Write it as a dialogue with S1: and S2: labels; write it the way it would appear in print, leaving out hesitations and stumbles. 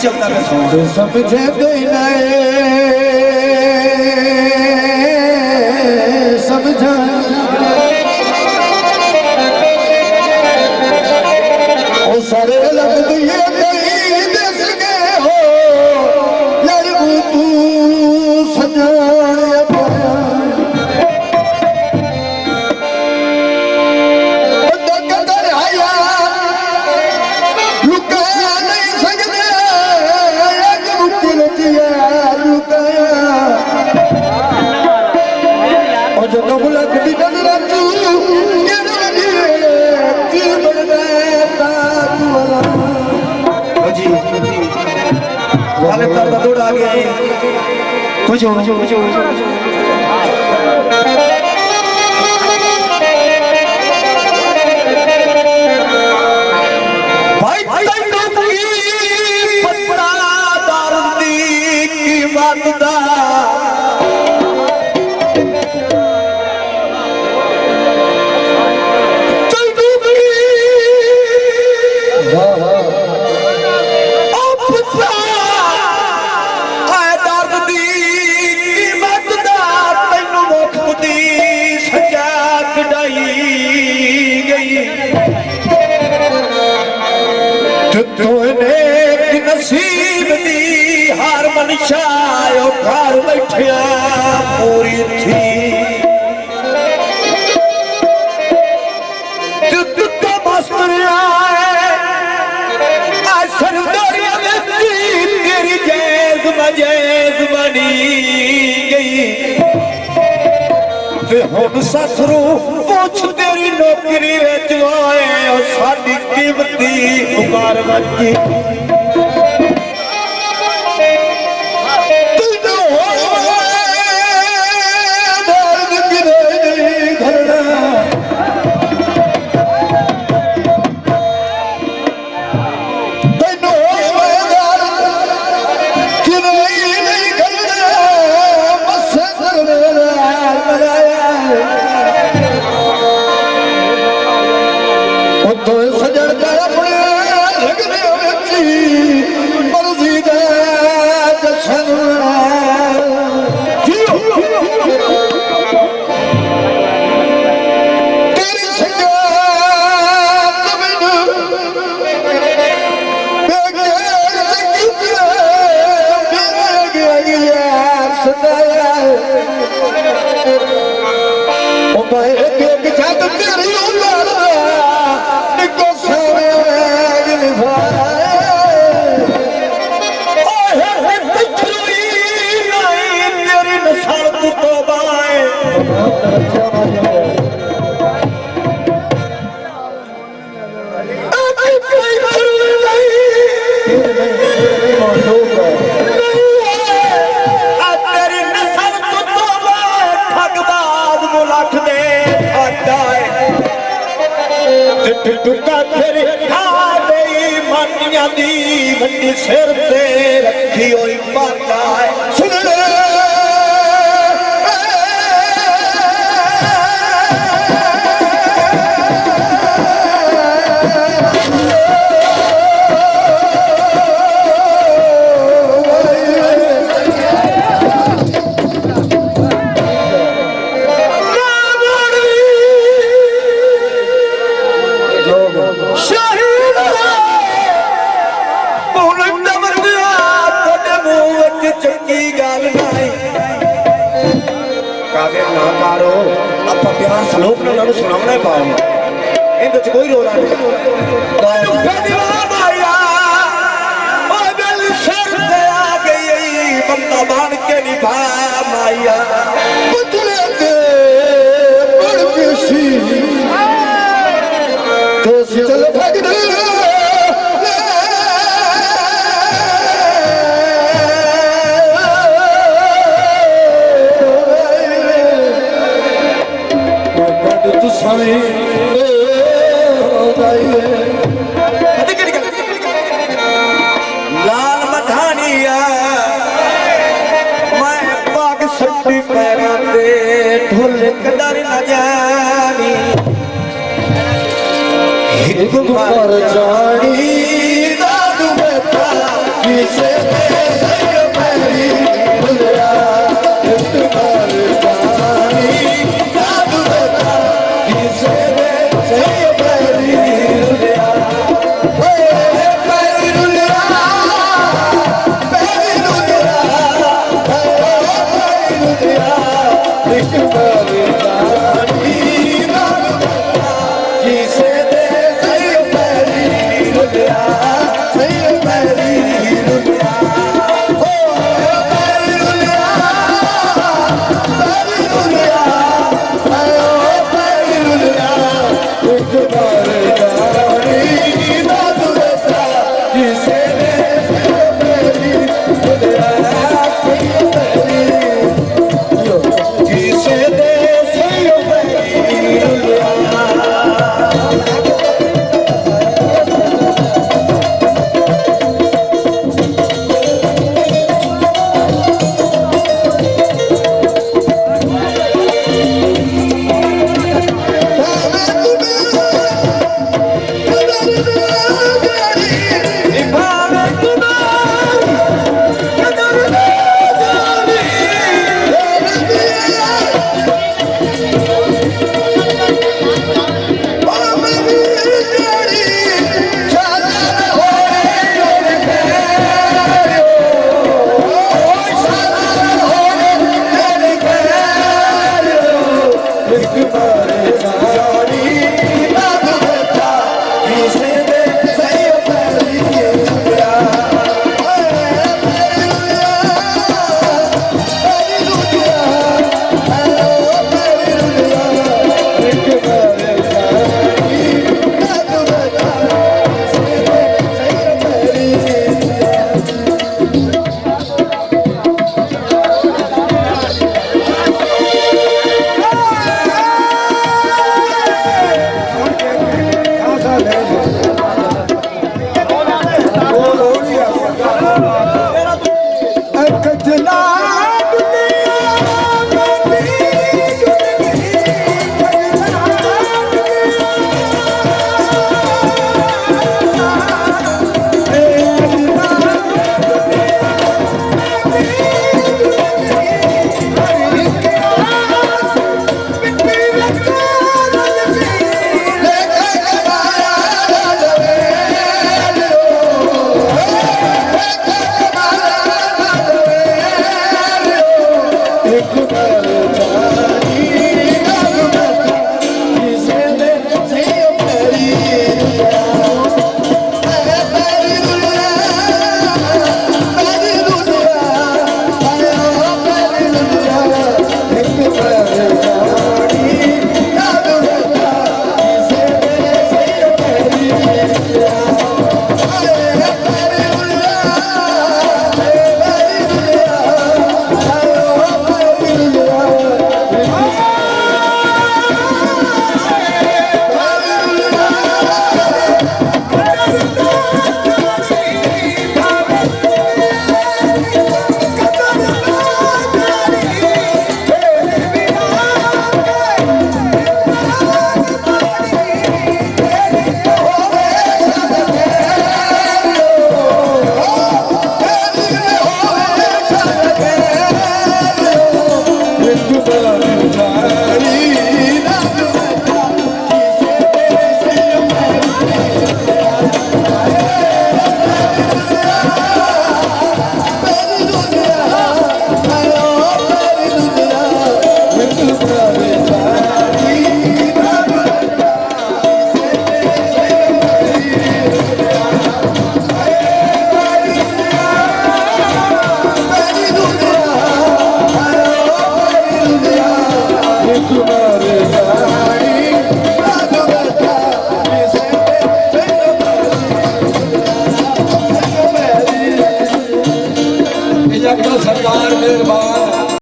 S1: चलता है सॉन्ग
S2: समझे कोई नए समझा वो सारे लग दिए नहीं दस गए हो लड़ू तू सजाया पाया
S1: दौड़ आ गया नसीब दी हार मनुष्य घर बैठिया पूरी थी तेरी जैज मजैज बनी गई हुण ससरू पूछ तेरी नौकरी विच आए साडी कीमती उकार बची सिर ते रखी हुई माता सुन ले लोग सुनावना पाओ इन कोई रो रहा बंदा मान के निभा माया चल भाग लाल मठानिया मैं पाग सट्टी पैरा दे ढोल कदर न जानी हिक बार जानी दादू बेटा
S2: जिसे सही पैरी भुलिया एक बार जानी जादू देता जिसे सही पैरी भुलिया पैरी भुलिया पैरी भुलिया पैरी भुलिया एक बार जानी जादू देता जिसे सही पैरी भुलिया सही पैरी भुलिया एक बार जानी